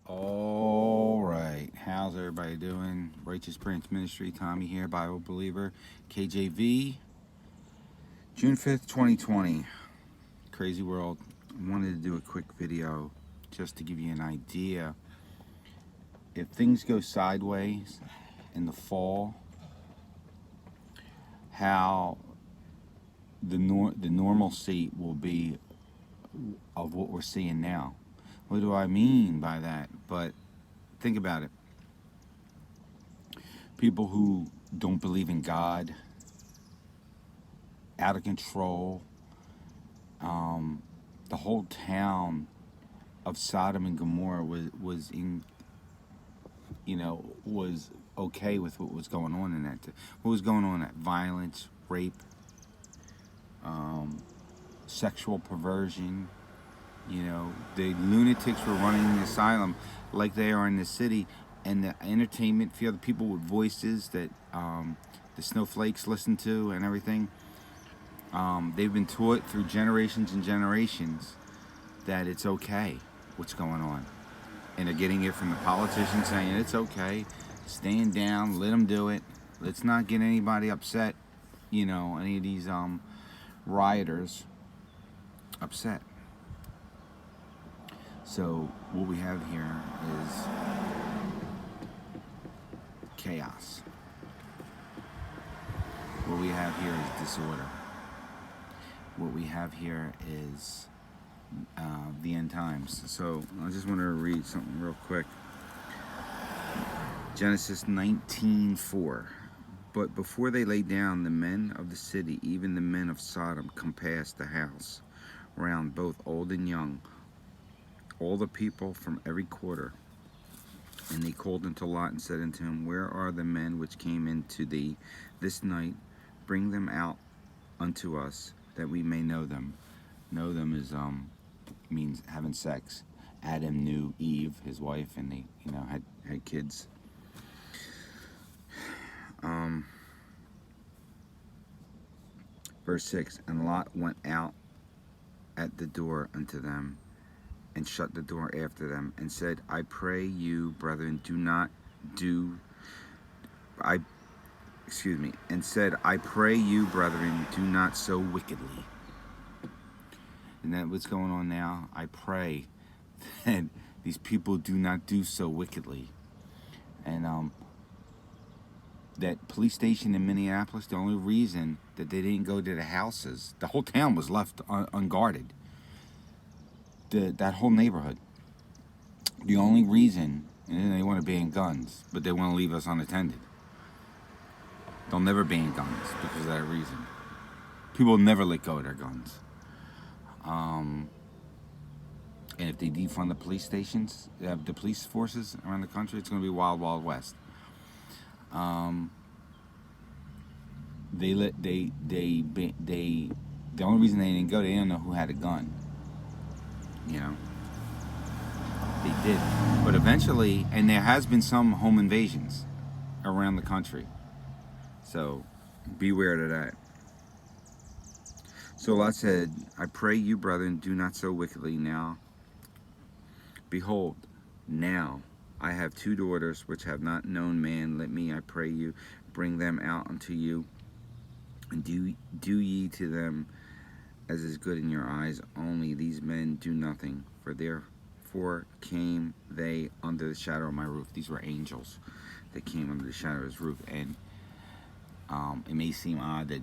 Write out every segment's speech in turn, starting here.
All right, how's everybody doing? Righteous Prince Ministry, Tommy here, Bible believer, KJV, June 5th, 2020. Crazy world. I wanted to do a quick video just to give you an idea. If things go sideways in the fall, how the normalcy will be of what we're seeing now. What do I mean by that? But think about it. People who don't believe in God, out of control. The whole town of Sodom and Gomorrah was was okay with what was going on in that. What was going on? That violence, rape, sexual perversion. The lunatics were running the asylum like they are in the city, and the entertainment for the people with voices that the snowflakes listen to and everything. They've been taught through generations and generations that it's okay what's going on. And they're getting it from the politicians saying it's okay, stand down, let them do it. Let's not get anybody upset, any of these rioters upset. So what we have here is chaos. What we have here is disorder. What we have here is the end times. So I just want to read something real quick. Genesis 19:4. But before they lay down, the men of the city, even the men of Sodom, compassed the house round, both old and young, all the people from every quarter. And they called unto Lot and said unto him, Where are the men which came into thee this night? Bring them out unto us, that we may know them. Know them is means having sex. Adam knew Eve, his wife, and they had kids. Verse 6, and Lot went out at the door unto them, and shut the door after them, and said, I pray you, brethren, I pray you, brethren, do not so wickedly. And that what's going on now? I pray that these people do not do so wickedly. And that police station in Minneapolis, the only reason that they didn't go to the houses, the whole town was left unguarded. That whole neighborhood. The only reason, and they want to ban guns, but they want to leave us unattended. They'll never ban guns because of that reason. People never let go of their guns. And if they defund the police stations, the police forces around the country, it's going to be wild, wild west. The only reason they didn't go, they didn't know who had a gun. They did, but eventually, and there has been some home invasions around the country. So beware of that. So Lot said, I pray you, brethren, do not so wickedly now. Behold, now I have two daughters which have not known man. Let me, I pray you, bring them out unto you, and do ye to them as is good in your eyes. Only these men do nothing, for therefore came they under the shadow of my roof. These were angels that came under the shadow of his roof. And it may seem odd that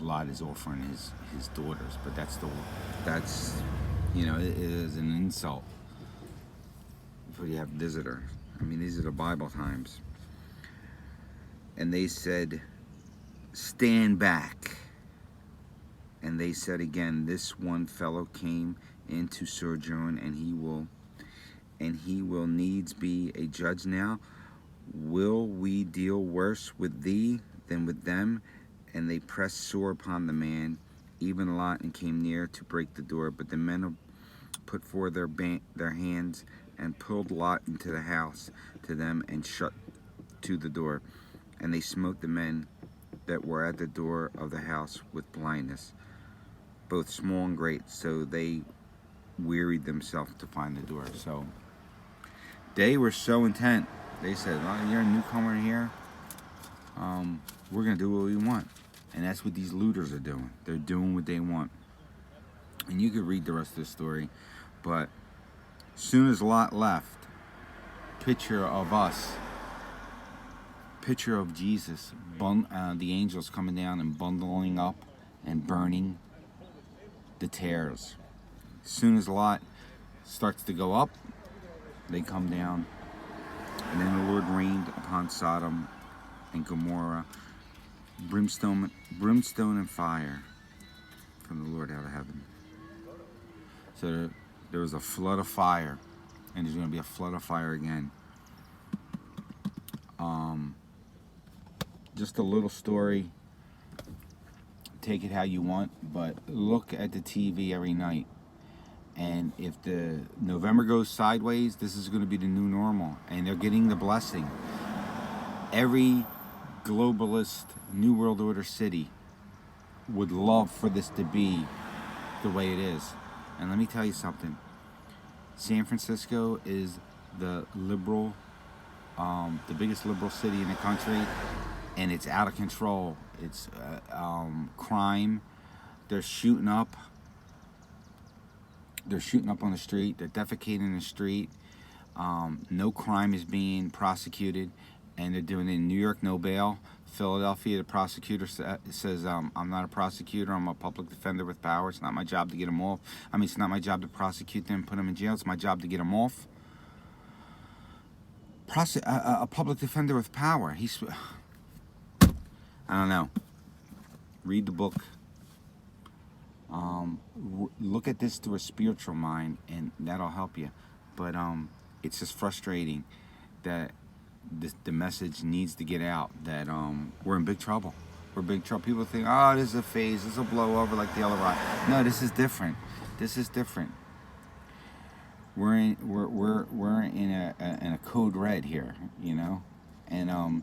Lot is offering his daughters, but that's it is an insult. Before you have visitors. I mean, these are the Bible times. And they said, stand back. And they said again, this one fellow came in to sojourn, and he will needs be a judge now. Will we deal worse with thee than with them? And they pressed sore upon the man, even Lot, and came near to break the door. But the men put forth their hands and pulled Lot into the house to them and shut to the door. And they smote the men that were at the door of the house with blindness, both small and great. So they wearied themselves to find the door. So they were so intent. They said, well, you're a newcomer here. We're going to do what we want. And that's what these looters are doing. They're doing what they want. And you could read the rest of the story. But as soon as Lot left, picture of us, picture of Jesus, the angels coming down and bundling up and burning the tares. As soon as Lot starts to go up, they come down. And then the Lord rained upon Sodom and Gomorrah brimstone and fire from the Lord out of heaven. So there was a flood of fire, and there's going to be a flood of fire again. Just a little story. Take it how you want, but look at the TV every night. And if the November goes sideways, this is going to be the new normal. And they're getting the blessing. Every globalist New World Order city would love for this to be the way it is. And let me tell you something. San Francisco is the liberal, the biggest liberal city in the country. And it's out of control. It's crime. They're shooting up. They're shooting up on the street. They're defecating in the street. No crime is being prosecuted, and they're doing it in New York, no bail. Philadelphia, the prosecutor says, I'm not a prosecutor. I'm a public defender with power. It's not my job to get them off. It's not my job to prosecute them and put them in jail. It's my job to get them off. A public defender with power. I don't know. Read the book. Look at this through a spiritual mind, and that'll help you. But it's just frustrating that the message needs to get out that we're in big trouble. We're in big trouble. People think, oh, this is a phase. This will blow over like the other rock. No, this is different. This is different. We're in a code red here, you know, and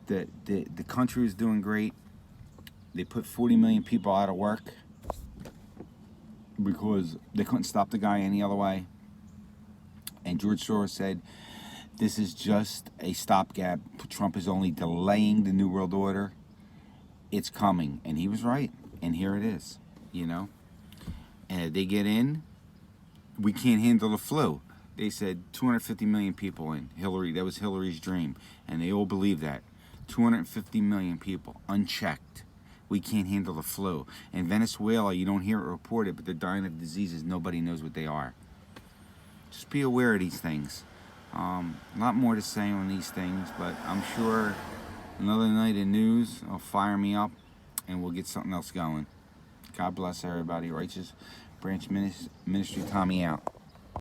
the country is doing great. They put 40 million people out of work because they couldn't stop the guy any other way. And George Soros said, this is just a stopgap. Trump is only delaying the New World Order. It's coming. And he was right. And here it is, you know. And if they get in, we can't handle the flu. They said 250 million people in. Hillary, that was Hillary's dream. And they all believe that. 250 million people, unchecked. We can't handle the flu. In Venezuela, you don't hear it reported, but they're dying of diseases nobody knows what they are. Just be aware of these things. A lot more to say on these things, but I'm sure another night of news will fire me up, and we'll get something else going. God bless everybody. Righteous Branch Ministry, Tommy out.